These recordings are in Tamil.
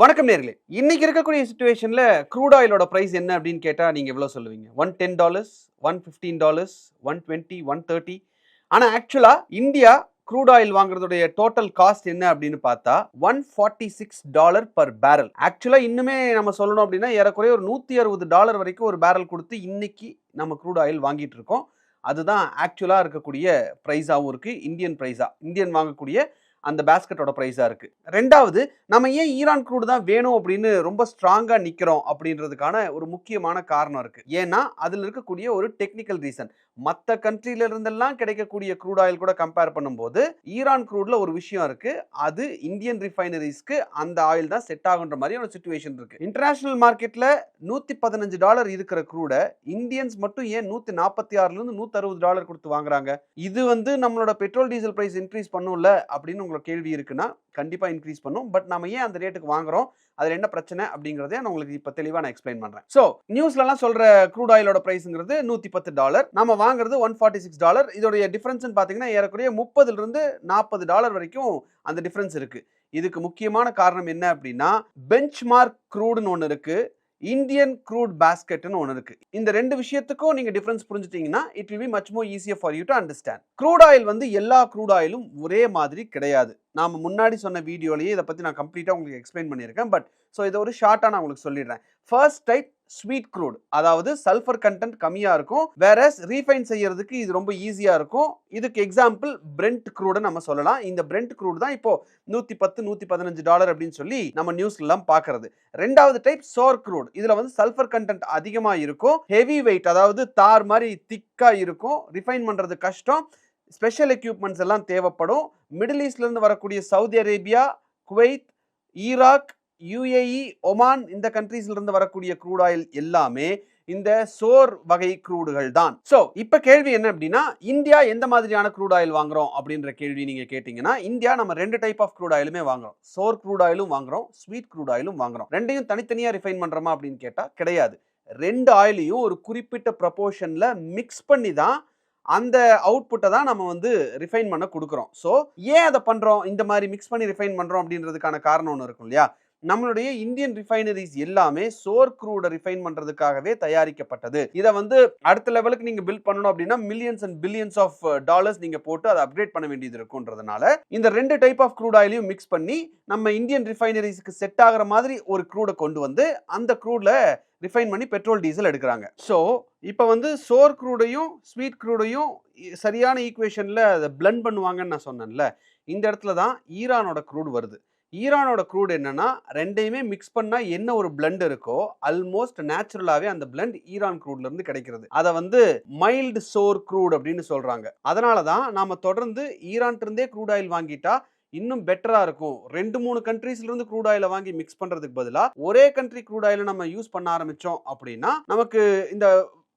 வணக்கம் நேர்களே. இன்னைக்கு இருக்கக்கூடிய சிச்சுவேஷன்ல க்ரூட் ஆயிலோட பிரைஸ் என்ன அப்படின்னு கேட்டா நீங்க எவ்வளவு சொல்லுவீங்க? $110, $115, 120, 130. ஆனா ஆக்சுவலா இந்தியா க்ரூட் ஆயில் வாங்குறதுடைய டோட்டல் காஸ்ட் என்ன அப்படின்னு பார்த்தா $146 பர் பேரல். ஆக்சுவலா இன்னுமே நம்ம சொல்லணும் அப்படின்னா ஏறக்குறைய ஒரு $160 வரைக்கும் ஒரு பேரல் கொடுத்து இன்னைக்கு நம்ம க்ரூட் ஆயில் வாங்கிட்டு இருக்கோம். அதுதான் ஆக்சுவலா இருக்கக்கூடிய பிரைஸாவும் இருக்கு. இந்தியன் வாங்கக்கூடிய அந்த பேஸ்கெட்டோட பிரைஸா இருக்கு. ரெண்டாவது, நம்ம ஏன் ஈரான் க்ரூட் தான் வேணும் அப்படின்னு ரொம்ப ஸ்ட்ராங்கா நிக்கிறோம் அப்படின்றதுக்கான ஒரு முக்கியமான காரணம் இருக்கு. ஏன்னா அதுல இருக்கக்கூடிய ஒரு டெக்னிக்கல் ரீசன். மற்ற கண்ட்ரில இருந்தெல்லாம் கிடைக்கக்கூடிய க்ரூட் ஆயில் கூட கம்பேர் பண்ணும்போது ஈரான் க்ரூட்ல ஒரு விஷயம் இருக்கு. அது இந்தியன் ரிஃபைனரிஸ்க்கு அந்த ஆயில் தான் செட் ஆகுன்ற மாதிரி ஒரு சிச்சுவேஷன் இருக்கு. இன்டர்நேஷனல் மார்க்கெட்ல $115 இருக்கிற க்ரூட இந்தியன்ஸ் மட்டும் ஏன் $146 இருந்து $160 கொடுத்து வாங்குறாங்க? இது நம்மளோட பெட்ரோல் டீசல் பிரைஸ் இன்க்ரீஸ் பண்ணும்ல அப்படின்னு உங்களுக்கு கேள்வி இருக்குன்னா கண்டிப்பா இன்க்ரீஸ் பண்ணும். பட் நம்ம ஏன் அந்த ரேட்டுக்கு வாங்குறோம், அதுல என்ன பிரச்சனை அப்படிங்கறதை நான் உங்களுக்கு இப்ப தெளிவா நான் எக்ஸ்பிளைன் பண்றேன். சோ நியூஸ்ல எல்லாம் சொல்ற க்ரூட் ஆயிலோட பிரைஸ்ங்கிறது $110, நாம வாங்குறது $146. இதோட டிஃபரன்ஸ் பாத்தீங்கன்னா ஏறக்குறைய $30 இருந்து $40 வரைக்கும் அந்த டிஃபரன்ஸ் இருக்கு. இதுக்கு முக்கியமான காரணம் என்ன அப்படின்னா பெஞ்ச்மார்க் க்ரூட்னு ஒன்னு இருக்கு, இந்தியன் க்ரூட் பேஸ்கெட்னு ஒன்று இருக்கு. இந்த ரெண்டு விஷயத்துக்கும் நீங்க டிஃபரன்ஸ் புரிஞ்சுட்டீங்கன்னா it will be much more easier for you to understand. Crude oil எல்லா க்ரூட் ஆயிலும் ஒரே மாதிரி கிடையாது. நாம முன்னாடி சொன்ன வீடியோலயே இதை பத்தி நான் கம்ப்ளீட்டா உங்களுக்கு எக்ஸ்பிளைன் பண்ணியிருக்கேன். பட் ஸோ இதை ஒரு ஷார்ட்டா நான் உங்களுக்கு சொல்லிடுறேன். ஃபர்ஸ்ட் டைப் ஸ்வீட் க்ரூட், அதாவது சல்ஃபர் கண்டென்ட் கம்மியா இருக்கும், வேறஸ் ரீஃபைன் செய்யறதுக்கு இது ரொம்ப ஈஸியா இருக்கும். இதுக்கு எக்ஸாம்பிள் பிரெண்ட் க்ரூட் நம்ம சொல்லலாம். இந்த பிரெண்ட் க்ரூட் தான் இப்போ $110, $115 அப்படின்னு சொல்லி நம்ம நியூஸ்ல எல்லாம் பாக்குறது. ரெண்டாவது டைப் சோர் க்ரூட். இதுல சல்ஃபர் கண்டென்ட் அதிகமா இருக்கும், ஹெவி வெயிட், அதாவது தார் மாதிரி திக்கா இருக்கும், ரிஃபைன் பண்றது கஷ்டம், ஸ்பெஷல் எக்யூப்மெண்ட்ஸ் எல்லாம் தேவைப்படும். மிடில் ஈஸ்ட்ல இருந்து வரக்கூடிய Saudi Arabia, Kuwait, Iraq, UAE, Oman இந்த கண்ட்ரீஸ்ல இருந்து வரக்கூடிய க்ரூட் ஆயில் எல்லாமே இந்த சோர் வகை க்ரூடுகள் தான். சோ இப்ப கேள்வி என்ன அப்படின்னா இந்தியா எந்த மாதிரியான க்ரூட் ஆயில் வாங்குறோம் அப்படின்ற கேள்வி நீங்க கேட்டீங்கன்னா இந்தியா நம்ம ரெண்டு டைப் ஆஃப் க்ரூட் ஆயிலுமே வாங்குறோம். சோர் க்ரூட் ஆயிலும் வாங்குறோம், ஸ்வீட் க்ரூட் ஆயிலும் வாங்குறோம். ரெண்டையும் தனித்தனியா ரிஃபைன் பண்றோமா அப்படின்னு கேட்டா கிடையாது. ரெண்டு ஆயிலையும் ஒரு குறிப்பிட்ட ப்ரொபோர்ஷன்ல மிக்ஸ் பண்ணி தான் அந்த அவுட்புட்டை தான் நம்ம ரிஃபைன் பண்ண கொடுக்குறோம். ஸோ ஏன் அதை பண்றோம், இந்த மாதிரி மிக்ஸ் பண்ணி ரிஃபைன் பண்றோம் அப்படின்றதுக்கான காரணம் ஒன்று இருக்கும் இல்லையா. நம்மளுடைய இந்தியன் ரிஃபைனரிஸ் எல்லாமே சோர் க்ரூட ரிஃபைன் பண்றதுக்காகவே தயாரிக்கப்பட்டது. இதை அடுத்த லெவலுக்கு நீங்க பில்ட் பண்ணணும் அப்படின்னா millions and billions of dollars நீங்க போட்டு அதை அப்கிரேட் பண்ண வேண்டியது இருக்கும்ன்றதுனால இந்த ரெண்டு டைப் ஆஃப் க்ரூட் ஆயிலையும் மிக்ஸ் பண்ணி நம்ம இந்தியன் ரிஃபைனரிஸ்க்கு செட் ஆகிற மாதிரி ஒரு க்ரூடை கொண்டு அந்த க்ரூட்ல ரிஃபைன் பண்ணி பெட்ரோல் டீசல் எடுக்கிறாங்க. ஸோ இப்போ சோர் க்ரூடையும் ஸ்வீட் க்ரூடையும் சரியான ஈக்குவேஷன்ல அதை பிளண்ட் பண்ணுவாங்கன்னு நான் சொன்னேன்ல. இந்த இடத்துல தான் ஈரானோட க்ரூட் வருது. ஈரானோட க்ரூட் என்னன்னா ரெண்டையுமே மிக்ஸ் பண்ணா என்ன ஒரு பிளண்ட் இருக்கோ ஆல்மோஸ்ட் நேச்சுரலாவே அந்த பிளண்ட் ஈரான் க்ரூட்ல இருந்து கிடைக்கிறது. அதை மைல்டு சோர் க்ரூட் அப்படின்னு சொல்றாங்க. அதனாலதான் நாம தொடர்ந்து ஈரான் இருந்தே க்ரூட் ஆயில் வாங்கிட்டா இன்னும் பெட்டரா இருக்கும். 2-3 கண்ட்ரீஸ்ல இருந்து க்ரூட் ஆயில வாங்கி மிக்ஸ் பண்றதுக்கு பதிலா ஒரே கண்ட்ரி க்ரூட் ஆயில நம்ம யூஸ் பண்ண ஆரம்பிச்சோம் அப்படின்னா நமக்கு இந்த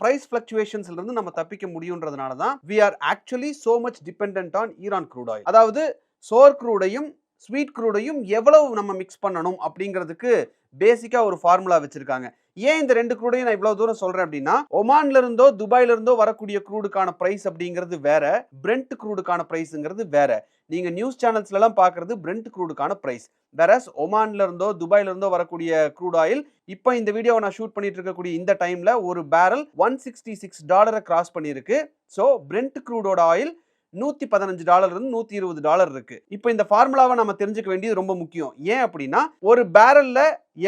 பிரைஸ் ஃபிளக்சுவேஷன்ஸ்ல இருந்து நம்ம தப்பிக்க முடியும்ன்றதுனால தான் we are actually so much dependent on Iran crude oil. அதாவது சோர் க்ரூடையும் ஸ்வீட் க்ரூடையும் எவ்வளவு நம்ம மிக்ஸ் பண்ணணும் அப்படிங்கிறதுக்கு பேசிக்கா ஒரு ஃபார்முலா வச்சிருக்காங்க. ஏன் இந்த ரெண்டு க்ரூடையும் நான் இவ்வளவு தூரம் சொல்றேன் அப்படின்னா ஒமான்ல இருந்தோ துபாயில இருந்தோ வரக்கூடிய க்ரூடுக்கான பிரைஸ் அப்படிங்கிறது வேற, பிரெண்ட் க்ரூடுக்கான பிரைஸ்ங்கிறது வேற. நீங்க நியூஸ் சேனல்ஸ்ல எல்லாம் பாக்குறது பிரெண்ட் க்ரூடுக்கான பிரைஸ், வேறஸ் ஒமான்ல இருந்தோ துபாயில இருந்தோ வரக்கூடிய க்ரூட் ஆயில் இப்போ இந்த வீடியோவை நான் ஷூட் பண்ணிட்டு இருக்கக்கூடிய இந்த டைம்ல ஒரு பேரல் $166 கிராஸ் பண்ணிருக்கு. ஸோ பிரெண்ட் க்ரூடோட ஆயில் $115 இருந்து $120 இருக்கு. இப்போ இந்த ஃபார்முலாவை நம்ம தெரிஞ்சுக்க வேண்டியது ரொம்ப முக்கியம். ஏன் அப்படின்னா ஒரு பேரல்ல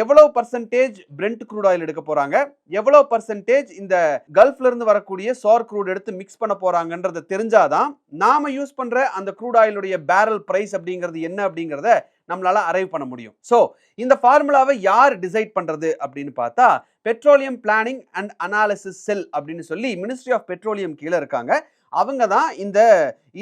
எவ்வளவு பர்சன்டேஜ் பிரெண்ட் க்ரூட் ஆயில் எடுக்க போறாங்க, எவ்வளவு பர்சன்டேஜ் இந்த கல்ஃப்ல இருந்து வரக்கூடிய சோர் க்ரூட் எடுத்து மிக்ஸ் பண்ண போறாங்கன்றத தெரிஞ்சாதான் நாம யூஸ் பண்ற அந்த க்ரூட் ஆயிலுடைய பேரல் பிரைஸ் அப்படிங்கிறது என்ன அப்படிங்கறத நம்மளால அரைவ் பண்ண முடியும். சோ இந்த ஃபார்முலாவை யார் டிசைட் பண்றது அப்படின்னு பார்த்தா பெட்ரோலியம் பிளானிங் அண்ட் அனாலிசிஸ் செல் அப்படின்னு சொல்லி மினிஸ்ட்ரி ஆஃப் பெட்ரோலியம் கீழே இருக்காங்க. அவங்க தான் இந்த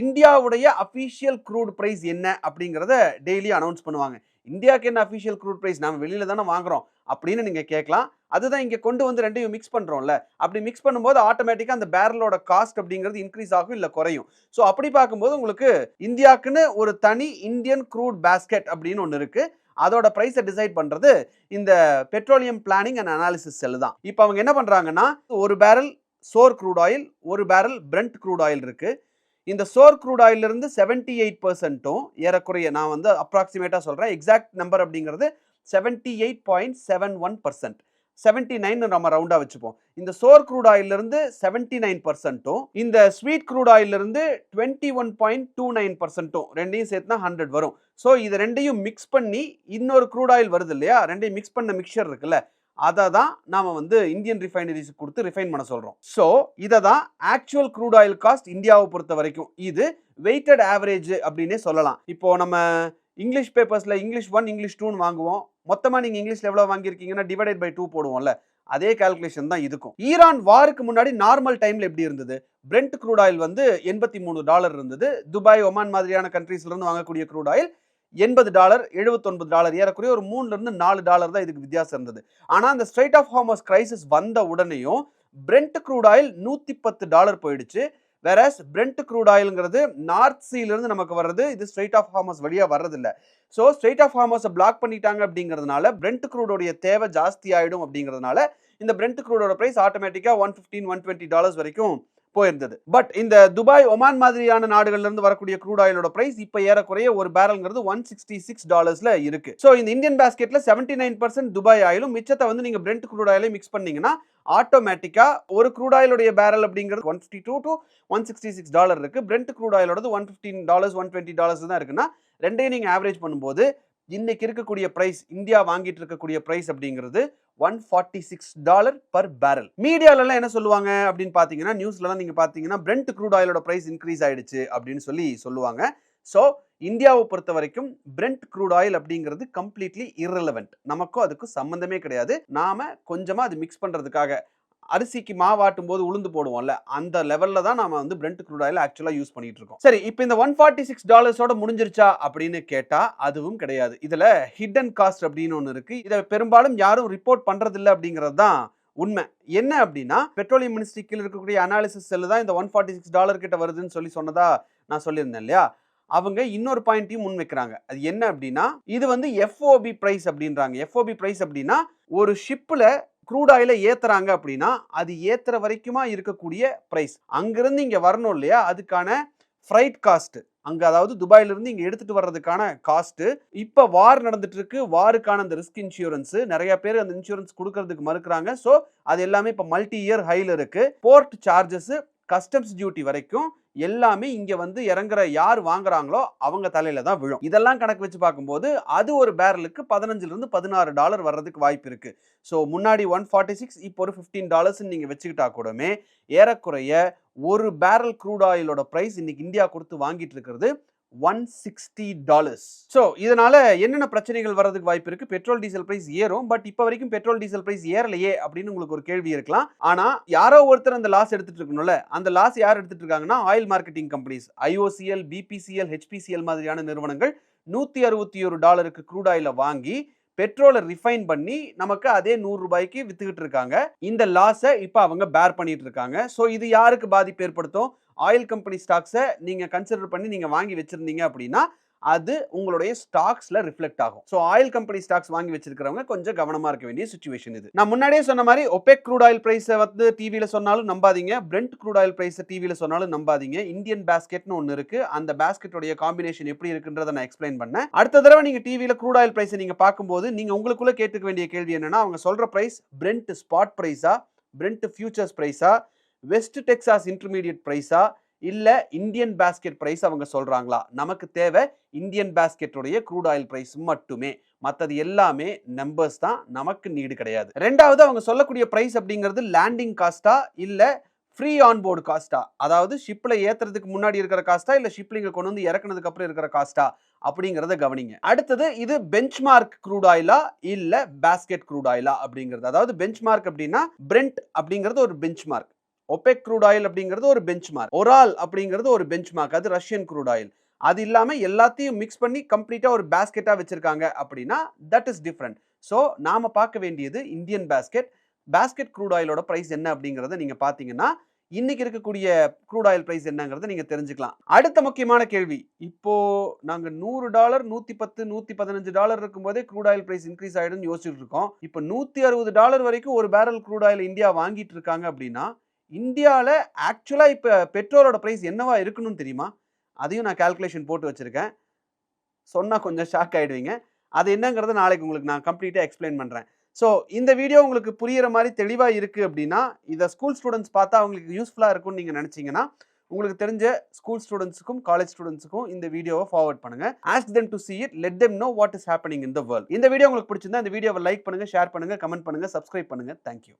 இந்தியாவுடைய அபிஷியல் க்ரூட் பிரைஸ் என்ன அப்படிங்கறத டெய்லி அனௌன்ஸ் பண்ணுவாங்க. இந்தியாவுக்கு என்ன அபிஷியல் க்ரூட் பிரைஸ், நாம வெளியில தானே வாங்குறோம் அப்படின்னு நீங்க கேட்கலாம். அதுதான் இங்க கொண்டு ரெண்டையும் மிக்ஸ் பண்றோம்ல. அப்படி மிக்ஸ் பண்ணும்போது ஆட்டோமேட்டிக்கா அந்த பேரலோட காஸ்ட் அப்படிங்கிறது இன்க்ரீஸ் ஆகும் இல்ல குறையும். ஸோ அப்படி பார்க்கும்போது உங்களுக்கு இந்தியாவுக்குன்னு ஒரு தனி இந்தியன் க்ரூட் பேஸ்கெட் அப்படின்னு ஒன்று இருக்கு. அதோட பிரைஸை டிசைட் பண்றது இந்த பெட்ரோலியம் பிளானிங் அண்ட் அனாலிசிஸ் செல் தான். இப்போ அவங்க என்ன பண்றாங்கன்னா ஒரு பேரல் சோர் க்ரூட் ஆயில், ஒரு பேரல் பிரெண்ட் க்ரூட் ஆயில் இருக்கு. இந்த சோர் க்ரூட் ஆயில இருந்து 78% ஏறக்குறைய நான் அப்ராக்சிமேட்டா சொல்றேன், எக்ஸாக்ட் நம்பர் அப்படிங்கிறது 78.71%. 79 நம்ம ரவுண்டா வச்சுப்போம். இந்த சோர் க்ரூட் ஆயில்ல இருந்து 79%, இந்த ஸ்வீட் க்ரூட் ஆயில்ல இருந்து 21.29%, ரெண்டையும் சேர்த்துனா 100 வரும். சோ இது ரெண்டையும் மிக்ஸ் பண்ணி இன்னொரு க்ரூட் ஆயில் வருது இல்லையா, ரெண்டையும் மிக்ஸ் பண்ண மிக்சர் இருக்குல்ல, அதை தான் நாம வந்து இந்தியன் ரிஃபைனரிஸ் கொடுத்து ரிஃபைன் பண்ண சொல்றோம். சோ இதை தான் ஆக்சுவல் க்ரூட் ஆயில் காஸ்ட் இந்தியாவை பொறுத்த வரைக்கும். இது வெயிட்டட் ஆவரேஜ் அப்படின்னே சொல்லலாம். இப்போ நம்ம இங்கிலீஷ் பேப்பர்ஸ்ல இங்கிலீஷ் 1 இங்கிலீஷ் 2 வாங்குவோம். மொத்தமா நீங்க இங்கிலீஷ்ல எவ்வளவு வாங்கியிருக்கீங்கன்னா டிவைடட் பை 2 போடுவோம்ல, அதே கால்குலேஷன் தான் இதுக்கும். ஈரான் வாருக்கு முன்னாடி நார்மல் டைம்ல எப்படி இருந்தது? பிரெண்ட் க்ரூட் ஆயில் வந்து $83 இருந்தது. துபாய், ஒமான் மாதிரியான கண்ட்ரீஸ்ல இருந்து வாங்கக்கூடிய க்ரூட் ஆயில் $80, $79, ஏறக்குறைய ஒரு $3 to $4 தான் இதுக்கு வித்தியாசம் இருந்தது. ஆனா அந்த ஸ்ட்ரைட் ஆஃப் ஹார்மஸ் கிரைசிஸ் வந்த உடனேயும் பிரெண்ட் க்ரூட் ஆயில் $110 போயிடுச்சு. வேறஸ் பிரெண்ட் க்ரூட் ஆயில்ங்கிறது நார்த் சீல இருந்து நமக்கு வர்றது, இது ஸ்ட்ரைட் ஆஃப் ஹார்மஸ் வழியா வர்றது இல்ல. சோ ஸ்ட்ரைட் ஆஃப் ஹார்மஸை பிளாக் பண்ணிட்டாங்க அப்படிங்கிறதுனால பிரெண்ட் க்ரூடோடைய தேவை ஜாஸ்தி ஆயிடும் அப்படிங்கிறதுனால இந்த பிரெண்ட் க்ரூடோட பிரைஸ் ஆட்டோமேட்டிக்கா $115, $120 வரைக்கும் போயிருந்தது. பட் இந்த துபாய், ஒமான் மாதிரியான நாடுகள்ல இருந்து வரக்கூடிய க்ரூட் ஆயிலோட பிரைஸ் இப்ப ஏறக்குறைய ஒரு பேரல்ங்கிறது $166 இருக்கு. சோ இந்த இந்தியன் பாஸ்கெட்ல 79% துபாய் ஆயிலும், மிச்சத்தை வந்து நீங்க பிரெண்ட் க்ரூட் ஆயிலை மிக்ஸ் பண்ணீங்கன்னா ஆட்டோமேட்டிக்கா ஒரு க்ரூட் ஆயிலுடைய பேரல் அப்படிங்கிறது $152 to $166 இருக்கு. பிரெண்ட் க்ரூட் ஆயிலோடது $115, $120 தான் இருக்குன்னா ரெண்டையும் நீங்க ஆவரேஜ் பண்ணும்போது இன்னைக்கு இருக்கக்கூடிய பிரைஸ், இந்தியா வாங்கிட்டு இருக்கக்கூடிய பிரைஸ் அப்படிங்கிறது $146 per barrel. மீடியால எல்லாம் என்ன சொல்லுவாங்க அப்படின்னு பாத்தீங்கன்னா, நியூஸ்ல எல்லாம் நீங்க பாத்தீங்கன்னா பிரெண்ட் க்ரூட் ஆயிலோட பிரைஸ் இன்க்ரீஸ் ஆயிடுச்சு அப்படின்னு சொல்லுவாங்க. சோ இந்தியாவை பொறுத்த வரைக்கும் பிரெண்ட் க்ரூட் ஆயில் அப்படிங்கிறது கம்ப்ளீட்லி irrelevant. நமக்கும் அதுக்கும் சம்பந்தமே கிடையாது. நாம கொஞ்சமா அது மிக்ஸ் பண்றதுக்காக அரிசிக்கு மாவாட்டும் போது உளுந்து போடுவோம்ல, அந்த லெவல்ல தான் நாம வந்து பிரெண்ட் க்ரூட் ஆயில் ஆக்சுவலா யூஸ் பண்ணிட்டு இருக்கோம். சரி, இப்போ இந்த $146 முடிஞ்சிருச்சா அப்படின்னு கேட்டா அதுவும் கிடையாது. இதுல ஹிடன் காஸ்ட் அப்படின்னு ஒன்று இருக்கு. இதை பெரும்பாலும் யாரும் ரிப்போர்ட் பண்றது இல்லை அப்படிங்கிறது தான் உண்மை. என்ன அப்படின்னா, பெட்ரோலியம் மினிஸ்ட்ரி கீழ இருக்கக்கூடிய அனாலிசிஸ் செல் தான் இந்த $146 கிட்ட வருதுன்னு சொன்னதா நான் சொல்லியிருந்தேன் இல்லையா. அவங்க இன்னொரு பாயிண்ட்டையும் முன் வைக்கிறாங்க. அது என்ன அப்படின்னா, இது வந்து FOB பிரைஸ் அப்படின்றாங்க. FOB பிரைஸ் அப்படின்னா ஒரு ஷிப்ல க்ரூட் ஆயில ஏத்துறாங்க அப்படின்னா அது ஏத்துற வரைக்குமா இருக்கக்கூடிய பிரைஸ், அங்கிருந்து இங்க வரணும் இல்லையா, அதுக்கான ஃப்ரைட் காஸ்ட், அங்க அதாவது துபாயில இருந்து இங்க எடுத்துட்டு வர்றதுக்கான காஸ்ட். இப்ப வார் நடந்துட்டு இருக்கு, வாருக்கான அந்த ரிஸ்க் இன்சூரன்ஸ் நிறைய பேர் அந்த இன்சூரன்ஸ் கொடுக்கறதுக்கு மறுக்கிறாங்க. சோ அது எல்லாமே இப்ப மல்டி இயர் ஹைல இருக்கு. போர்ட் சார்ஜஸ், கஸ்டம்ஸ் டியூட்டி வரைக்கும் எல்லாமே இங்க வந்து இறங்குற யார் வாங்குறாங்களோ அவங்க தலையில தான் விழும். இதெல்லாம் கணக்கு வச்சு பார்க்கும்போது அது ஒரு பேரலுக்கு $15 to $16 வர்றதுக்கு வாய்ப்பு இருக்கு. சோ முன்னாடி 146, இப்போ ஒரு $15 நீங்க வச்சுக்கிட்டா கூடமே ஏறக்குறைய ஒரு பேரல் க்ரூட் ஆயிலோட பிரைஸ் இன்னைக்கு இந்தியா கொடுத்து வாங்கிட்டு இருக்கிறது $160. சோ இதனால என்னென்ன பிரச்சனைகள் வர்றதுக்கு வாய்ப்பு இருக்கு? பெட்ரோல் டீசல் பிரைஸ் ஏறும். பட் இப்ப வரைக்கும் பெட்ரோல் டீசல் பிரைஸ் ஏறலையே அப்படின்னு உங்களுக்கு ஒரு கேள்வி இருக்கலாம். ஆனா யாரோ ஒருத்தர் அந்த லாஸ் எடுத்துட்டு இருக்கணும்ல, அந்த லாஸ் யார் எடுத்துட்டு இருக்காங்கன்னா oil marketing companies, IOCL, BPCL, HPCL மாதிரியான நிறுவனங்கள் $161 க்ரூட் ஆயில வாங்கி பெட்ரோலை ரிஃபைன் பண்ணி நமக்கு அதே $100 வித்துக்கிட்டு இருக்காங்க. இந்த லாஸை இப்ப அவங்க பேர் பண்ணிட்டு இருக்காங்க. சோ இது யாருக்கு பாதிப்பு ஏற்படுத்தும்? ஆயில் கம்பெனி ஸ்டாக்ஸை நீங்க கன்சிடர் பண்ணி நீங்க வாங்கி வச்சிருந்தீங்க அப்படின்னா அது உங்களுடைய ஸ்டாக்ஸ்ல ரிஃப்ளெக்ட் ஆகும். சோ ஆயில் கம்பெனி ஸ்டாக்ஸ் வாங்கி வச்சிருக்கிறவங்க கொஞ்சம் கவனமா இருக்க வேண்டிய சிச்சுவேஷன் இது. நான் முன்னாடியே சொன்ன மாதிரி ஒபெக் க்ரூட் ஆயில் பிரைஸ் வந்து டிவில சொன்னாலும் நம்பாதீங்க, பிரெண்ட் க்ரூட் ஆயில் பிரைஸ் டிவில சொன்னாலும் நம்பாதீங்க. இந்தியன் பாஸ்கெட்னு ஒன்னு இருக்கு, அந்த பாஸ்கெட்டோட காம்பினேஷன் எப்படி இருக்குன்றதை நான் எக்ஸ்பிளைன் பண்ணேன். அடுத்த தடவை நீங்க டிவில க்ரூட் ஆயில் பிரைஸ் நீங்க பார்க்கும்போது நீங்க உங்களுக்குள்ள கேட்டுக்க வேண்டிய கேள்வி என்னன்னா, அவங்க சொல்ற பிரைஸ் பிரெண்ட் ஸ்பாட் பிரைஸா, பிரெண்ட் ஃபியூச்சர்ஸ் பிரைஸா, வெஸ்ட் டெக்சாஸ் இன்டர்மீடியட் பிரைஸா, இல்ல இந்தியன் பாஸ்கெட் பிரைஸ் அவங்க சொல்றாங்களா? நமக்கு தேவை இந்தியன் பாஸ்கெட்டோடைய க்ரூட் ஆயில் பிரைஸ் மட்டுமே. மற்றது எல்லாமே நம்பர்ஸ் தான், நமக்கு நீடு கிடையாது. ரெண்டாவது, அவங்க சொல்லக்கூடிய பிரைஸ் அப்படிங்கிறது லேண்டிங் காஸ்டா இல்ல ஃப்ரீ ஆன் போர்டு காஸ்டா, அதாவது ஷிப்ல ஏத்துறதுக்கு முன்னாடி இருக்கிற காஸ்டா இல்ல ஷிப்ல இங்க கொண்டு வந்து இறக்குனதுக்கு அப்புறம் இருக்கிற காஸ்டா அப்படிங்கறத கவனிங்க. அடுத்தது, இது பெஞ்ச்மார்க் க்ரூட் ஆயிலா இல்ல பாஸ்கெட் க்ரூட் ஆயிலா அப்படிங்கிறது. அதாவது பெஞ்ச்மார்க் அப்படின்னா பிரெண்ட் அப்படிங்கிறது ஒரு பெஞ்ச்மார்க், ஒபெக் க்ரூட் ஆயில் அப்படிங்கிறது ஒரு பெஞ்ச்மார்க், ஒரால் அப்படிங்கிறது ஒரு பெஞ்ச்மார்க், அது ரஷ்யன் க்ரூட் ஆயில். அது இல்லாம எல்லாத்தையும் மிக்ஸ் பண்ணி கம்ப்ளீட்டா ஒரு பாஸ்கெட்டா வச்சிருக்காங்க அப்படின்னா தட் இஸ் டிஃபரெண்ட். சோ நாம பார்க்க வேண்டியது இந்தியன் பாஸ்கெட் க்ரூட் ஆயிலோட பிரைஸ் என்ன அப்படிங்கறத நீங்க பாத்தீங்கன்னா இன்னைக்கு இருக்கக்கூடிய க்ரூட் ஆயில் பிரைஸ் என்னங்கறத நீங்க தெரிஞ்சுக்கலாம். அடுத்த முக்கியமான கேள்வி, இப்போ நாங்க $100, $110, $115 இருக்கும்போதே க்ரூட் ஆயில் பிரைஸ் இன்க்ரீஸ் ஆயிடும்னு யோசிச்சுட்டு இருக்கோம். இப்போ $160 வரைக்கும் ஒரு பேரல் க்ரூட் ஆயில் இந்தியா வாங்கிட்டு இருக்காங்க அப்படின்னா இந்தியாவில் ஆக்சுவலா இப்ப பெட்ரோலோட பிரைஸ் என்னவா இருக்கணும்னு தெரியுமா? அதையும் நான் கால்குலேஷன் போட்டு வச்சிருக்கேன், சொன்னா கொஞ்சம் ஷாக் ஆயிடுவீங்க. அது என்னங்கிறத நாளைக்கு உங்களுக்கு நான் கம்ப்ளீட்டாக எக்ஸ்பிளைன் பண்ணுறேன். ஸோ இந்த வீடியோ உங்களுக்கு புரியிற மாதிரி தெளிவாக இருக்குது அப்படின்னா, இதை ஸ்கூல் ஸ்டூடெண்ட்ஸ் பார்த்தா அவங்களுக்கு யூஸ்ஃபுல்லாக இருக்கும்னு நீங்கள் நினச்சிங்கன்னா, உங்களுக்கு தெரிஞ்ச ஸ்கூல் ஸ்டூடெண்ட்ஸுக்கும் காலேஜ் ஸ்டூடெண்ட்ஸுக்கும் இந்த வீடியோவை ஃபார்வர்ட் பண்ணுங்க. Ask them to see it, let them know what is happening in the world. இந்த வீடியோ உங்களுக்கு பிடிச்சிருந்தா இந்த வீடியோவை லைக் பண்ணுங்க, ஷேர் பண்ணுங்க, கமெண்ட் பண்ணுங்க, சப்ஸ்கிரைப் பண்ணுங்க. தேங்க்யூ.